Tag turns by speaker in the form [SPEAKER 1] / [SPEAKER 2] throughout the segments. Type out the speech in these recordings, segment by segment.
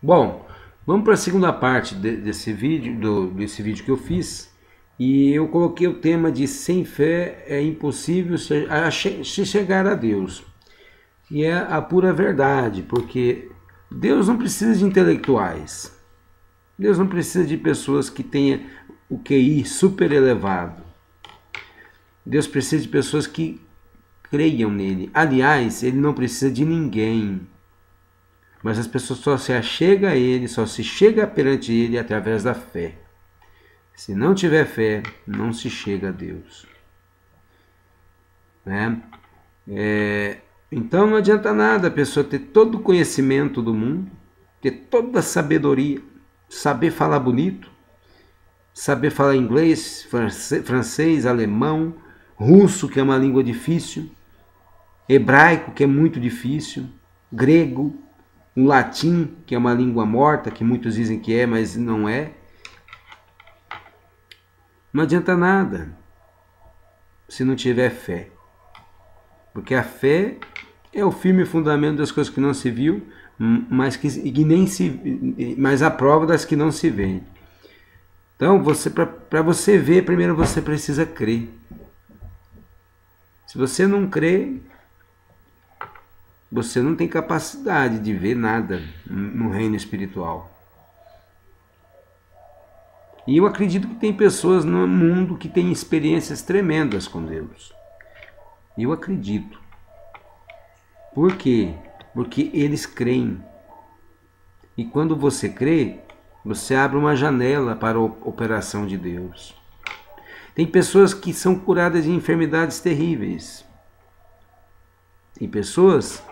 [SPEAKER 1] Bom, vamos para a segunda parte desse vídeo, desse vídeo que eu fiz. E eu coloquei o tema de sem fé é impossível se chegar a Deus. E é a pura verdade, porque Deus não precisa de intelectuais. Deus não precisa de pessoas que tenham o QI super elevado. Deus precisa de pessoas que creiam nele. Aliás, ele não precisa de ninguém. Mas as pessoas só se achegam a ele, só se chega perante ele através da fé. Se não tiver fé, não se chega a Deus. Né? Então não adianta nada a pessoa ter todo o conhecimento do mundo, ter toda a sabedoria, saber falar bonito, saber falar inglês, francês, alemão, russo, que é uma língua difícil, hebraico, que é muito difícil, grego, o latim, que é uma língua morta, que muitos dizem que é, mas não é. Não adianta nada se não tiver fé. Porque a fé é o firme fundamento das coisas que não se viu, mas a prova das que não se veem. Então, para você ver, primeiro você precisa crer. Se você não crê, você não tem capacidade de ver nada no reino espiritual. E eu acredito que tem pessoas no mundo que têm experiências tremendas com Deus. Eu acredito. Por quê? Porque eles creem. E quando você crê, você abre uma janela para a operação de Deus. Tem pessoas que são curadas de enfermidades terríveis. Tem pessoas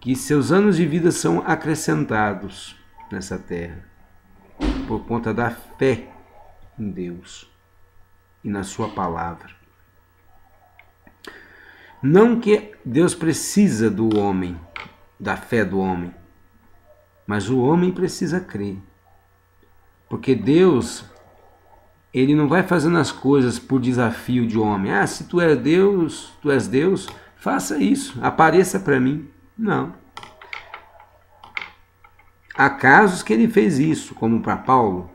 [SPEAKER 1] que seus anos de vida são acrescentados nessa terra por conta da fé em Deus e na sua palavra. Não que Deus precisa do homem, da fé do homem, mas o homem precisa crer. Porque Deus, ele não vai fazendo as coisas por desafio de homem. Ah, se tu és Deus, faça isso, apareça para mim. Não. Há casos que ele fez isso, como para Paulo,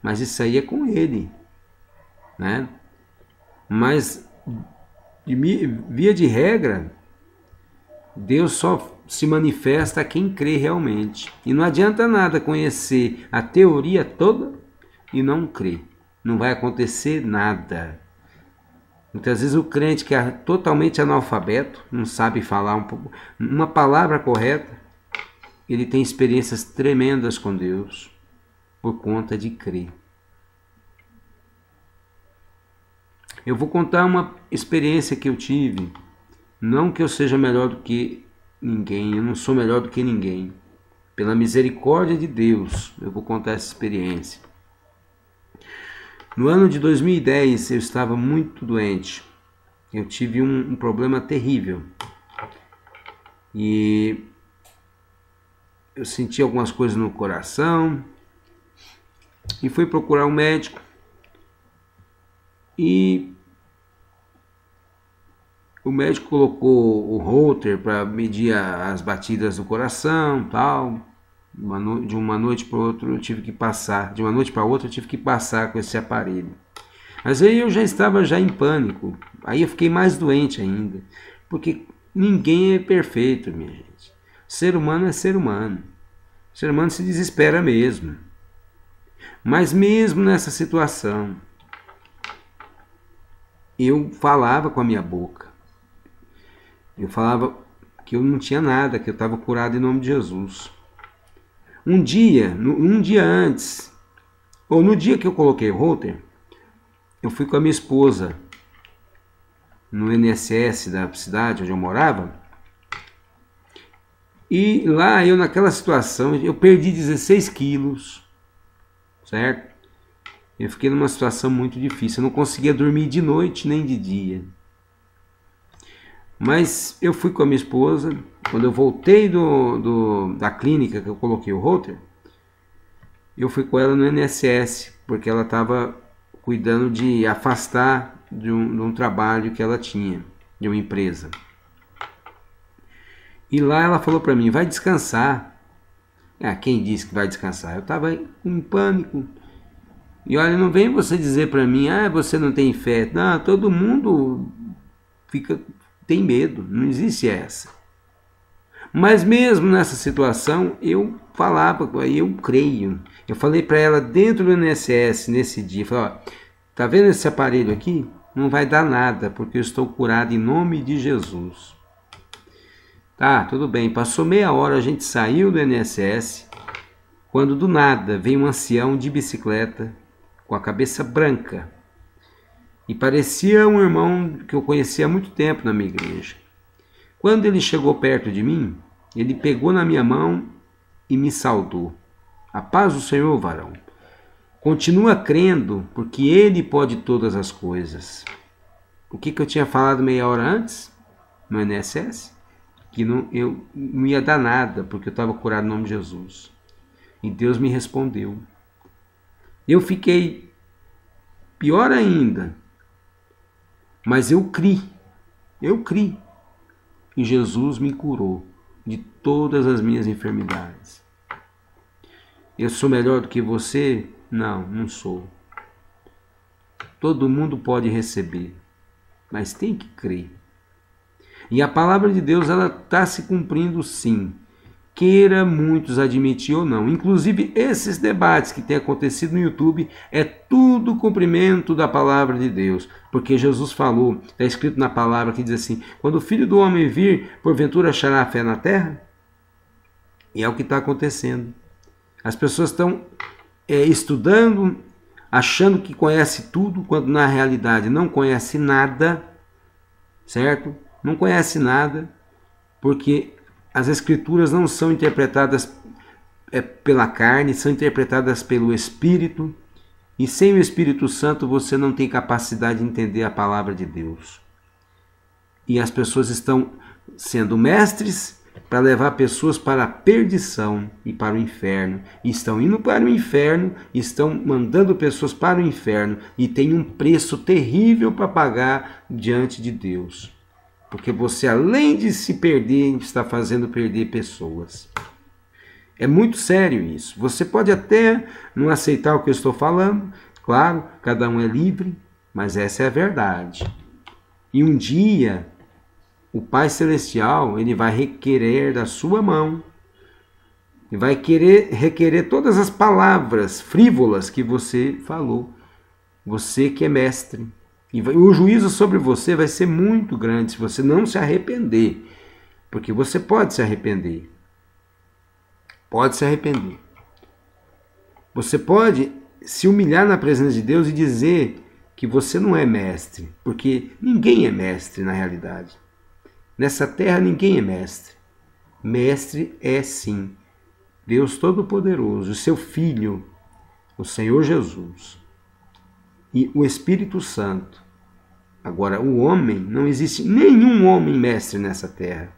[SPEAKER 1] mas isso aí é com ele, né? Mas, via de regra, Deus só se manifesta a quem crê realmente. E não adianta nada conhecer a teoria toda e não crer. Não vai acontecer nada. Muitas vezes o crente que é totalmente analfabeto, não sabe falar uma palavra correta, ele tem experiências tremendas com Deus por conta de crer. Eu vou contar uma experiência que eu tive. Não que eu seja melhor do que ninguém, eu não sou melhor do que ninguém. Pela misericórdia de Deus, eu vou contar essa experiência. No ano de 2010, eu estava muito doente. Eu tive um problema terrível. E eu senti algumas coisas no coração. E fui procurar um médico. E o médico colocou o holter para medir as batidas do coração, tal. De uma noite para outra eu tive que passar, de uma noite para outra eu tive que passar com esse aparelho. Mas aí eu já estava em pânico. Aí eu fiquei mais doente ainda, porque ninguém é perfeito, minha gente. Ser humano é ser humano. O ser humano se desespera mesmo. Mas mesmo nessa situação, eu falava com a minha boca. Eu falava que eu não tinha nada, que eu estava curado em nome de Jesus. Um dia antes, ou no dia que eu coloquei o holter, eu fui com a minha esposa no INSS da cidade onde eu morava. E lá eu, naquela situação, eu perdi 16 quilos, certo? Eu fiquei numa situação muito difícil, eu não conseguia dormir de noite nem de dia. Mas eu fui com a minha esposa, quando eu voltei da clínica que eu coloquei o holter, eu fui com ela no INSS, porque ela estava cuidando de afastar de um trabalho que ela tinha, de uma empresa. E lá ela falou para mim, vai descansar, Ah, quem disse que vai descansar? Eu estava em pânico. E olha, não vem você dizer para mim, ah, você não tem fé. Não, todo mundo tem medo, não existe essa. Mas mesmo nessa situação, eu falava, eu creio. Eu falei para ela dentro do INSS nesse dia, falei, ó, tá vendo esse aparelho aqui? Não vai dar nada, porque eu estou curado em nome de Jesus. Tá, tudo bem. Passou meia hora, a gente saiu do INSS, quando do nada veio um ancião de bicicleta, com a cabeça branca, e parecia um irmão que eu conhecia há muito tempo na minha igreja. Quando ele chegou perto de mim, ele pegou na minha mão e me saudou. A paz do Senhor, varão. Continua crendo, porque Ele pode todas as coisas. O que eu tinha falado meia hora antes, no INSS? Que eu não ia dar nada, porque eu estava curado no nome de Jesus. E Deus me respondeu. Eu fiquei pior ainda, mas eu criei. E Jesus me curou de todas as minhas enfermidades. Eu sou melhor do que você? Não, não sou. Todo mundo pode receber, mas tem que crer. E a palavra de Deus, ela está se cumprindo sim, queira muitos admitir ou não. Inclusive, esses debates que têm acontecido no YouTube é tudo cumprimento da palavra de Deus. Porque Jesus falou, está escrito na palavra que diz assim, quando o Filho do Homem vir, porventura achará fé na terra? E é o que está acontecendo. As pessoas estão estudando, achando que conhece tudo, quando na realidade não conhece nada, certo? Não conhece nada, porque as Escrituras não são interpretadas pela carne, são interpretadas pelo Espírito, e sem o Espírito Santo você não tem capacidade de entender a palavra de Deus. E as pessoas estão sendo mestres para levar pessoas para a perdição e para o inferno. E estão indo para o inferno, estão mandando pessoas para o inferno, e tem um preço terrível para pagar diante de Deus. Porque você, além de se perder, está fazendo perder pessoas. É muito sério isso. Você pode até não aceitar o que eu estou falando. Claro, cada um é livre, mas essa é a verdade. E um dia, o Pai Celestial, ele vai requerer da sua mão, e vai requerer todas as palavras frívolas que você falou. Você que é mestre. E o juízo sobre você vai ser muito grande se você não se arrepender. Porque você pode se arrepender. Pode se arrepender. Você pode se humilhar na presença de Deus e dizer que você não é mestre. Porque ninguém é mestre na realidade. Nessa terra ninguém é mestre. Mestre é sim Deus Todo-Poderoso, o seu Filho, o Senhor Jesus. E o Espírito Santo. Agora, o homem, não existe nenhum homem mestre nessa terra,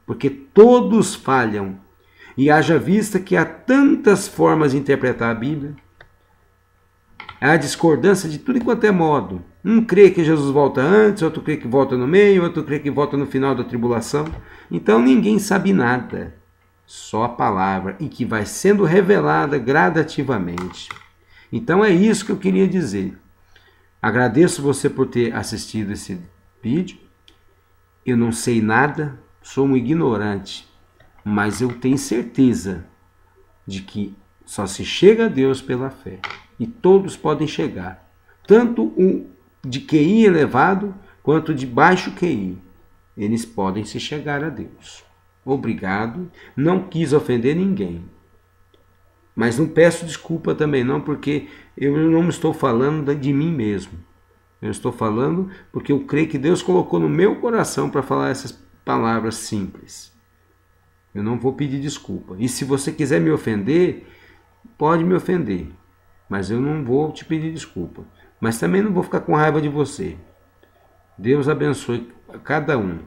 [SPEAKER 1] porque todos falham. E haja vista que há tantas formas de interpretar a Bíblia, há discordância de tudo e quanto é modo. Um crê que Jesus volta antes, outro crê que volta no meio, outro crê que volta no final da tribulação. Então ninguém sabe nada, só a palavra, e que vai sendo revelada gradativamente. Então é isso que eu queria dizer. Agradeço você por ter assistido esse vídeo. Eu não sei nada, sou um ignorante, mas eu tenho certeza de que só se chega a Deus pela fé. E todos podem chegar, tanto o de QI elevado quanto de baixo QI. Eles podem se chegar a Deus. Obrigado, não quis ofender ninguém. Mas não peço desculpa também não, porque eu não estou falando de mim mesmo. Eu estou falando porque eu creio que Deus colocou no meu coração para falar essas palavras simples. Eu não vou pedir desculpa. E se você quiser me ofender, pode me ofender. Mas eu não vou te pedir desculpa. Mas também não vou ficar com raiva de você. Deus abençoe cada um.